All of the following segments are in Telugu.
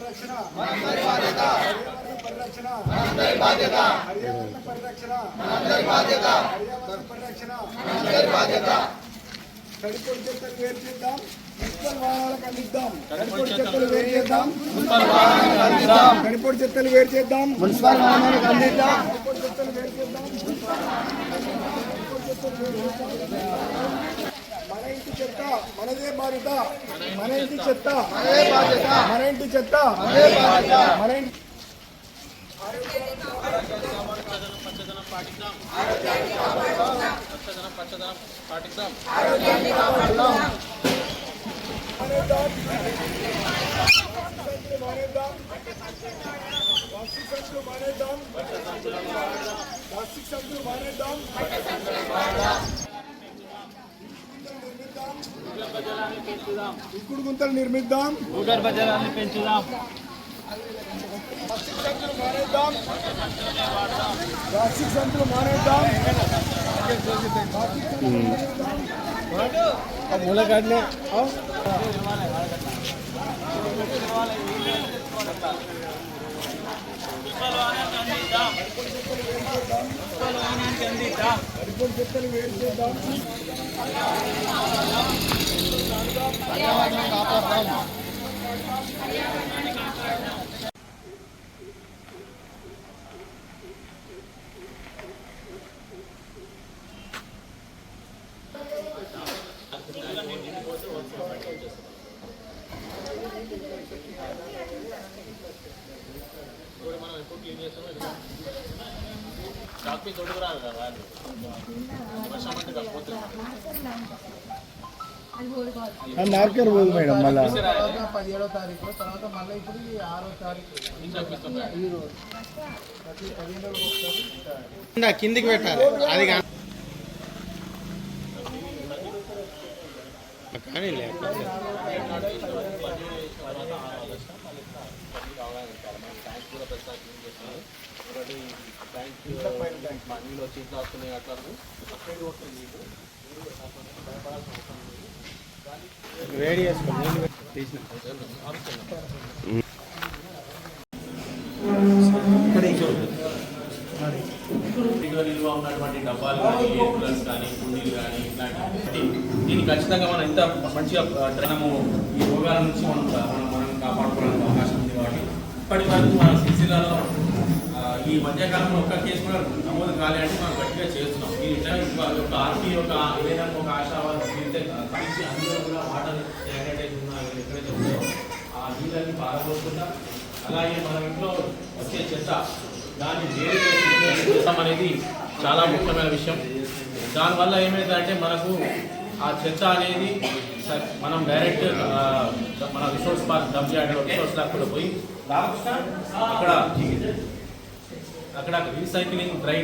పరిరక్షణ మనందరి బాధ్యత. పర్యావరణ పరిరక్షణ మనందరి బాధ్యత. పర్యావరణ పరిరక్షణ మనందరి బాధ్యత. పర్యావరణ పరిరక్షణ మనందరి బాధ్యత. తడిపొడి చెత్తలు వేరు చేద్దాం, మున్సిపల్ వాహనాలకు అందిద్దాం. తడిపొడి చెత్తలు వేరు చేద్దాం, మున్సిపల్ వాహనాలకు అందిద్దాం. తడిపొడి చెత్తలు వేరు చేద్దాం, మున్సిపల్ వాహనాలకు అందిద్దాం. తడిపొడి చెత్తలు వేరు చేద్దాం. మన ఇంటి చెత్త మనదే బాధ్యత. మన ఇంటి చెత్త మనదే బాధ్యత. మన ఇంటి చెత్త మనదే బాధ్యత. మన ఇంటి ఇంకుడు గుంతలు నిర్మిద్దాం, భూగర్భ జలాన్ని పెంచుదాం, మానేద్దాం, ప్లాస్టిక్ సంచులు మానేద్దాం. మూలకాడనే సరిపోని చెత్తలు వేరు చేద్దాం. పర్యావరణం కాపాడదాం. మార్కర్ పోదు మేడం. మళ్ళీ 17వ తారీఖు తర్వాత మళ్ళీ ఇప్పుడు 6వ తారీఖు కిందికి పెట్టాలి. అది కానీ వేడి చేసుకుని నిల్వ ఉన్నటువంటి డబ్బాలు కానీ కూలర్స్ కానీ కుండీలు కానీ ఇట్లాంటి దీన్ని ఖచ్చితంగా మనం ఎంత మంచిగా మనము ఈ రోగాల నుంచి మనం కాపాడుకోవడానికి అవకాశం ఉంది. కాబట్టి ఇప్పటి వరకు మన సిరిసిల్లలో ఈ మధ్యకాలంలో ఒక్క కేసు కూడా నమోదు కాలే అంటే మనం గట్టిగా చేస్తున్నాం. ఈ ఒక ఆర్టీ ఒక ఏదైనా ఒక ఆశావాదం తిరిగితే కలిసి అందరూ కూడా వాటర్ శానిటైజ్ ఉన్న ఎక్కడైతే ఉందో ఆ నీళ్ళని పారబోకుండా అలాగే మన ఇంట్లో వచ్చే చెత్త దాన్ని వేరు చేస్తాం అనేది చాలా ముఖ్యమైన విషయం. దానివల్ల ఏమైందంటే మనకు ఆ చెత్త అనేది మనం డైరెక్ట్ మన రిసోర్స్ పార్క్ డబ్ యార్డ్లో రిసోర్స్ లాక్లో పోయి అక్కడ రీసైక్లింగ్ డ్రై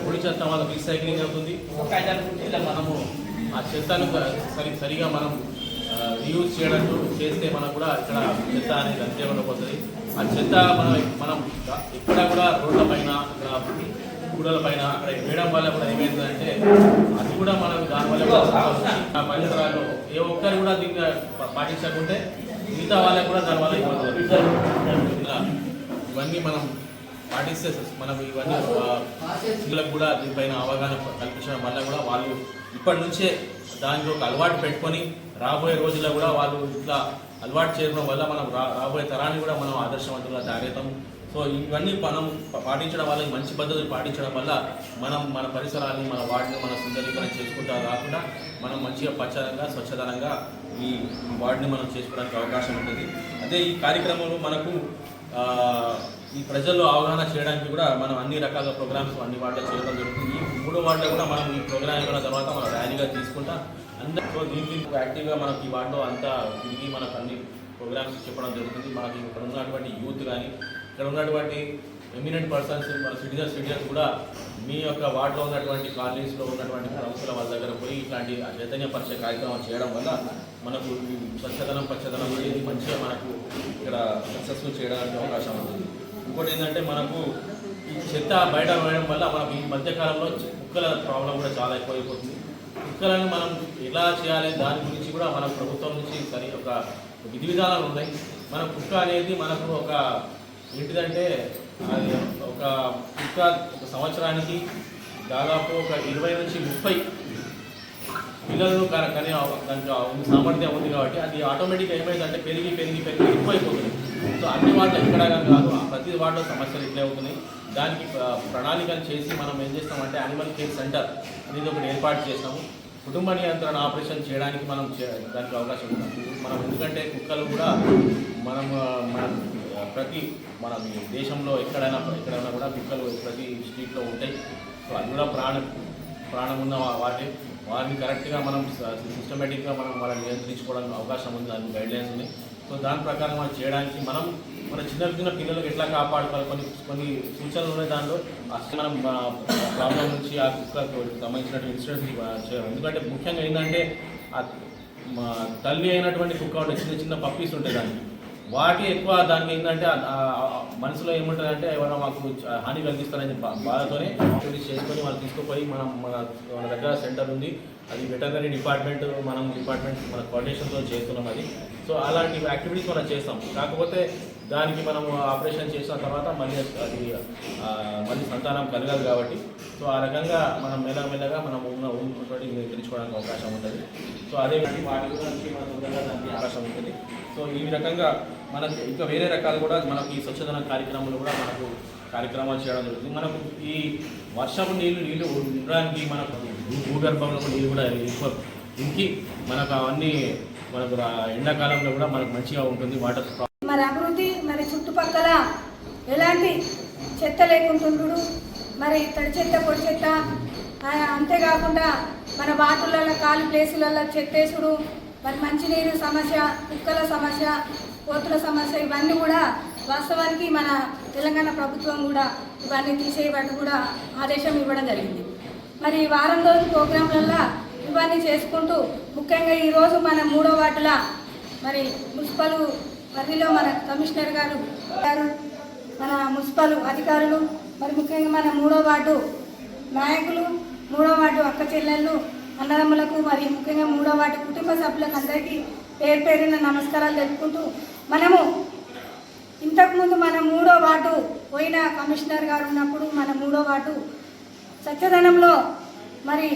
పొడి చెత్త వాళ్ళ రీసైక్లింగ్ అవుతుంది. మనము ఆ చెత్తను సరిగా మనం రీయూజ్ చేయడానికి చేస్తే మనకు కూడా ఇక్కడ చెత్త అనేది అంతే ఉండబోతుంది. ఆ చెత్త మనం ఇక్కడ కూడా రోడ్ల పైన కూడల పైన అక్కడ వేయడం వల్ల కూడా ఏమైందంటే అది కూడా మనకు దానివల్ల ఆ పరిసరాల్లో ఏ ఒక్కరు కూడా దీన్ని పాటించకుంటే మిగతా వాళ్ళకి కూడా దానివల్ల ఇబ్బంది. ఇవన్నీ మనం పాటిస్తే మనకు ఇవన్నీ పిల్లలకు కూడా దీనిపైన అవగాహన కల్పించడం వల్ల కూడా వాళ్ళు ఇప్పటి నుంచే దానిలో ఒక అలవాటు పెట్టుకొని రాబోయే రోజుల్లో కూడా వాళ్ళు ఇట్లా అలవాటు చేయడం వల్ల మనం రాబోయే తరాన్ని కూడా మనం ఆదర్శవంతులుగా తయారవుతాం. సో ఇవన్నీ మనం పాటించడం వల్ల మంచి పద్ధతులు పాటించడం వల్ల మనం మన పరిసరాన్ని మన వార్డుని మన సుందరీకరణ చేసుకుంటా కాకుండా మనం మంచిగా పచ్చదనంగా స్వచ్ఛదనంగా ఈ వార్డుని మనం చేసుకోవడానికి అవకాశం ఉంటుంది. అదే ఈ కార్యక్రమంలో మనకు ఈ ప్రజల్లో అవగాహన చేయడానికి కూడా మనం అన్ని రకాల ప్రోగ్రామ్స్ అన్ని వార్డులో చేయడం జరుగుతుంది. ఈ 3 వార్డులో కూడా మనం ఈ ప్రోగ్రామ్ అయిన తర్వాత మనం ర్యాలీగా తీసుకుంటా అందరూ దీనికి యాక్టివ్గా మనకి ఈ వార్డులో అంతా తిరిగి మనకు అన్ని ప్రోగ్రామ్స్ చెప్పడం జరుగుతుంది. మనకి ఇక్కడ ఉన్నటువంటి యూత్ కానీ ఇక్కడ ఉన్నటువంటి ఎమినెంట్ పర్సన్స్ మన సిటిజన్స్ కూడా మీ యొక్క వార్డులో ఉన్నటువంటి కాలనీస్లో ఉన్నటువంటి కౌన్సిలర్ వాళ్ళ దగ్గర పోయి ఇట్లాంటి చైతన్యపరిచే కార్యక్రమం చేయడం వల్ల మనకు పచ్చదనం అనేది మంచిగా మనకు ఇక్కడ సక్సెస్ఫుల్ చేయడానికి అవకాశం ఉంటుంది. ఇంకోటి ఏంటంటే మనకు ఈ చెత్త బయట వేయడం వల్ల మనకు ఈ మధ్యకాలంలో కుక్కల ప్రాబ్లం కూడా చాలా ఎక్కువైపోతుంది. కుక్కలను మనం ఎలా చేయాలి దాని గురించి కూడా మన ప్రభుత్వం నుంచి ఒక విధి విధానాలు ఉన్నాయి. మన కుక్క అనేది మనకు ఒక ఏంటిదంటే అది ఒక కుక్క ఒక సంవత్సరానికి దాదాపు ఒక 20 నుంచి 30 పిల్లలు కానీ దానికి సామర్థ్యం ఉంది కాబట్టి అది ఆటోమేటిక్గా ఏమైందంటే పెరిగి ఎక్కువైపోతుంది. సో అన్ని వాటిలో ఇక్కడ కాదు, ప్రతి వాటిలో సమస్యలు ఇట్లే అవుతున్నాయి. దానికి ప్రణాళికలు చేసి మనం ఏం చేస్తామంటే యానిమల్ కేర్ సెంటర్ అనేది ఒకటి ఏర్పాటు చేస్తాము. కుటుంబ నియంత్రణ ఆపరేషన్ చేయడానికి మనం దానికి అవకాశం ఉంది. మనం ఎందుకంటే కుక్కలు కూడా మన దేశంలో ఎక్కడైనా కూడా కుక్కలు ప్రతి స్ట్రీట్లో ఉంటాయి. సో అది కూడా ప్రాణం ఉన్న వారిని కరెక్ట్గా మనం సిస్టమేటిక్గా మనం వాళ్ళని నియంత్రించుకోవడానికి అవకాశం ఉంది. దానికి గైడ్లైన్స్ ఉన్నాయి. సో దాని ప్రకారం మనం చేయడానికి మన చిన్న పిల్లలకు ఎట్లా కాపాడుకోవాలి కొన్ని సూచనలు ఉన్నాయి. దానిలో అసలు మనం ప్రాబ్లం నుంచి ఆ కుక్కకు సంబంధించినటువంటి ఇన్సిడెంట్స్ చేయాలి. ఎందుకంటే ముఖ్యంగా ఏంటంటే తల్లి అయినటువంటి కుక్క ఉంటే చిన్న పప్పీస్ ఉంటాయి దానికి వాటి ఎక్కువ దానికి ఏంటంటే మనసులో ఏముంటుందంటే ఎవరైనా మాకు హాని కలిగిస్తారని బాధతోనే యాక్టివిటీస్ చేసుకొని వాళ్ళు తీసుకుపోయి మన దగ్గర సెంటర్ ఉంది, అది వెటర్నరీ డిపార్ట్మెంట్ మన కోఆర్డినేషన్తో చేస్తున్నాం అది. సో అలాంటి యాక్టివిటీస్ మనం చేస్తాం. కాకపోతే దానికి మనం ఆపరేషన్ చేసిన తర్వాత మళ్ళీ సంతానం కలగదు కాబట్టి సో ఆ రకంగా మనం మెల్లగా మనం ఉన్నటువంటి నియంత్రించుకోవడానికి అవకాశం ఉంటుంది. సో అదే వాటి గురించి మన తొందరగా దానికి అవకాశం ఉంటుంది. సో ఈ రకంగా మనకు ఇంకా వేరే రకాలు కూడా మనకు ఈ స్వచ్ఛదన కార్యక్రమాలు కూడా మనకు కార్యక్రమాలు చేయడం జరుగుతుంది. మనకు ఈ వర్షపు నీళ్ళు ఉండడానికి మనకు భూగర్భంలో నీళ్ళు కూడా ఎక్కువ ఇంకి మనకు అవన్నీ మనకు ఎండాకాలంలో కూడా మనకు మంచిగా ఉంటుంది వాటర్. మరి అభివృద్ధి మరి చుట్టుపక్కల ఎలాంటి చెత్త లేకుంటుండు, మరి తడి చెత్త పొడి చెత్త, అంతేకాకుండా మన వాటర్లలో ఖాళీ ప్లేసులలో చెత్తేసుడు, మరి మంచినీరు సమస్య, కుక్కల సమస్య, కోతుల సమస్య, ఇవన్నీ కూడా వాస్తవానికి మన తెలంగాణ ప్రభుత్వం కూడా ఇవన్నీ తీసేయబట్టి కూడా ఆదేశం ఇవ్వడం జరిగింది. మరి వారం రోజు ప్రోగ్రాంలలో ఇవన్నీ చేసుకుంటూ ముఖ్యంగా ఈరోజు మన 3వ వార్డుల మరి మున్సిపల్ పరిధిలో మన కమిషనర్ గారు, మన మున్సిపల్ అధికారులు, మరి ముఖ్యంగా మన 3వ వార్డు నాయకులు, 3వ వార్డు అక్క చెల్లెళ్ళు, అన్నదమ్ములకు, మరి ముఖ్యంగా 3వ వార్డు కుటుంబ సభ్యులకు అందరికీ పేరున నమస్కారాలు తెలుపుకుంటూ మనము ఇంతకుముందు మన 3వ వార్డు పోయిన కమిషనర్ గారు ఉన్నప్పుడు మన 3వ వార్డు స్వచ్ఛదనంలో మరి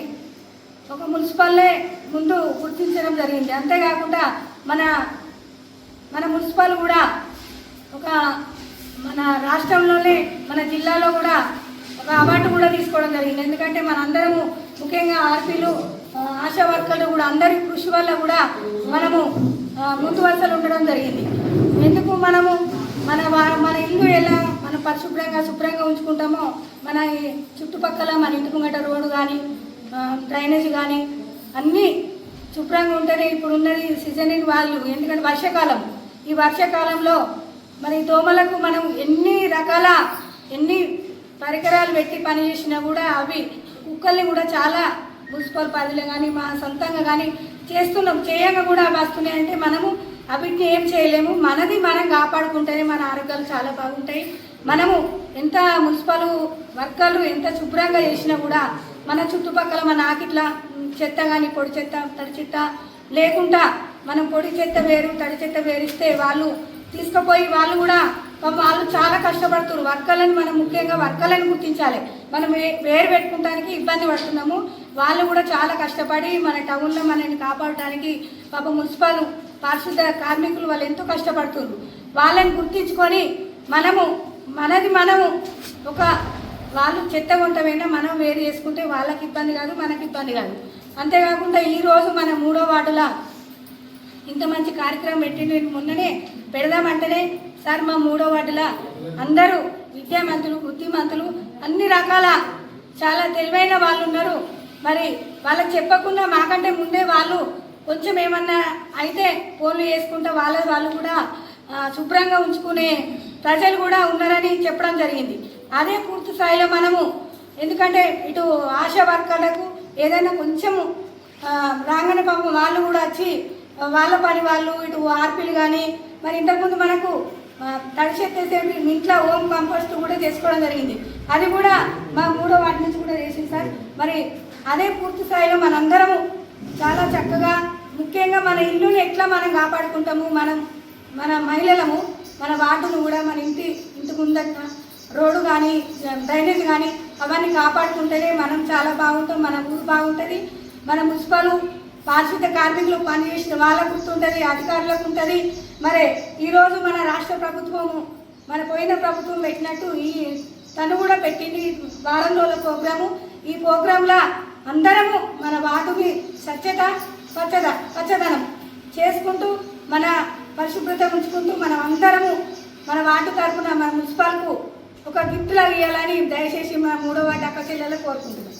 ఒక మున్సిపల్లే ముందు గుర్తించడం జరిగింది. అంతేకాకుండా మన మున్సిపల్ కూడా ఒక మన రాష్ట్రంలోనే మన జిల్లాలో కూడా ఒక అవార్డు కూడా తీసుకోవడం జరిగింది. ఎందుకంటే మనందరము ముఖ్యంగా ఆర్పీలు, ఆశా వర్కర్లు కూడా అందరి కృషి వల్ల కూడా మనము ముందు వరుసలు ఉండడం జరిగింది. ఎందుకు మనము మన ఇల్లు ఎలా మనం శుభ్రంగా ఉంచుకుంటామో మన చుట్టుపక్కల మన ఇంటి ముంగట రోడ్డు కానీ డ్రైనేజ్ కానీ అన్నీ శుభ్రంగా ఉంటేనే ఇప్పుడు ఉన్నది సీజనింగ్ వాళ్ళు. ఎందుకంటే వర్షాకాలం, ఈ వర్షాకాలంలో మరి దోమలకు మనం ఎన్ని పరికరాలు పెట్టి పని చేసినా కూడా అవి కుక్కల్ని కూడా చాలా మున్సిపల్ పరిధిలో కానీ మా సొంతంగా కానీ చేయంగా కూడా అవి వస్తున్నాయి. అంటే మనము అవిటిని ఏం చేయలేము. మనది మనం కాపాడుకుంటేనే మన ఆరోగ్యాలు చాలా బాగుంటాయి. మనము ఎంత మున్సిపల్ వర్కర్లు ఎంత శుభ్రంగా చేసినా కూడా మన చుట్టుపక్కల మన ఆకిట్ల చెత్త కానీ పొడి చెత్త తడి చెత్త లేకుండా మనం పొడి చెత్త వేరు తడి చెత్త వేరిస్తే వాళ్ళు తీసుకుపోయి వాళ్ళు కూడా వాళ్ళు చాలా కష్టపడుతున్నారు. వర్కర్లను మనం ముఖ్యంగా వర్కర్లను గుర్తించాలి. మనం వేరు పెట్టుకోవడానికి ఇబ్బంది పడుతున్నాము. వాళ్ళు కూడా చాలా కష్టపడి మన టౌన్లో మనల్ని కాపాడటానికి మున్సిపల్ పారిశుద్ధ కార్మికులు వాళ్ళు ఎంతో కష్టపడుతున్నారు. వాళ్ళని గుర్తించుకొని మనము ఒక వాళ్ళు చెత్త కొంటమైనా మనం వేరు చేసుకుంటే వాళ్ళకి ఇబ్బంది కాదు, మనకి ఇబ్బంది కాదు. అంతేకాకుండా ఈరోజు మన 3వ వార్డులో ఇంత మంచి కార్యక్రమం పెట్టింది. మొన్ననే పెడదామంటేనే సార్ మా 3వ వార్డులో అందరూ విద్యావంతులు, బుద్ధిమంతులు, అన్ని రకాల చాలా తెలివైన వాళ్ళు ఉన్నారు. మరి వాళ్ళకి చెప్పకుండా మాకంటే ముందే వాళ్ళు కొంచెం ఏమన్నా అయితే ఫోన్లు చేసుకుంటే వాళ్ళు కూడా శుభ్రంగా ఉంచుకునే ప్రజలు కూడా ఉన్నారని చెప్పడం జరిగింది. అదే పూర్తి స్థాయిలో మనము ఎందుకంటే ఇటు ఆశా వర్కర్లకు ఏదైనా కొంచెము రాగానే పాపం వాళ్ళు కూడా వచ్చి వాళ్ళ పని వాళ్ళు ఇటు ఆర్పీలు కానీ మరి ఇంతకుముందు మనకు తడి చెత్తేసేవి ఇంట్లో హోమ్ కంపోస్ట్ కూడా చేసుకోవడం జరిగింది. అది కూడా మా 3వ వార్డు నుంచి కూడా చేసింది సార్. మరి అదే పూర్తి స్థాయిలో మనందరము చాలా చక్కగా ముఖ్యంగా మన ఇల్లుని ఎట్లా మనం కాపాడుకుంటాము, మనం మన మహిళలము మన వార్డును కూడా మన ఇంటి ముందట రోడ్డు కానీ డ్రైనేజ్ కానీ అవన్నీ కాపాడుకుంటేనే మనం చాలా బాగుంటాం, మన ఊరు బాగుంటుంది, మన మున్సిపల్ పారిశుద్ధ కార్మికులు పనిచేసిన వాళ్ళకు గుర్తుంటుంది, అధికారులకు ఉంటుంది. మరి ఈరోజు మన రాష్ట్ర ప్రభుత్వము మన పోయిన ప్రభుత్వం పెట్టినట్టు తను కూడా పెట్టింది వారం రోజుల ప్రోగ్రాము. ఈ ప్రోగ్రాంలో అందరము మన వార్డుని పచ్చదనం చేసుకుంటూ మన పరిశుభ్రత ఉంచుకుంటూ మనం అందరము మన వార్డు తరఫున మన మున్సిపాల్కు ఒక గిఫ్ట్లా ఇవ్వాలని దయచేసి మన 3వ వార్డు అక్క చెల్లెలకు కోరుకుంటున్నాం.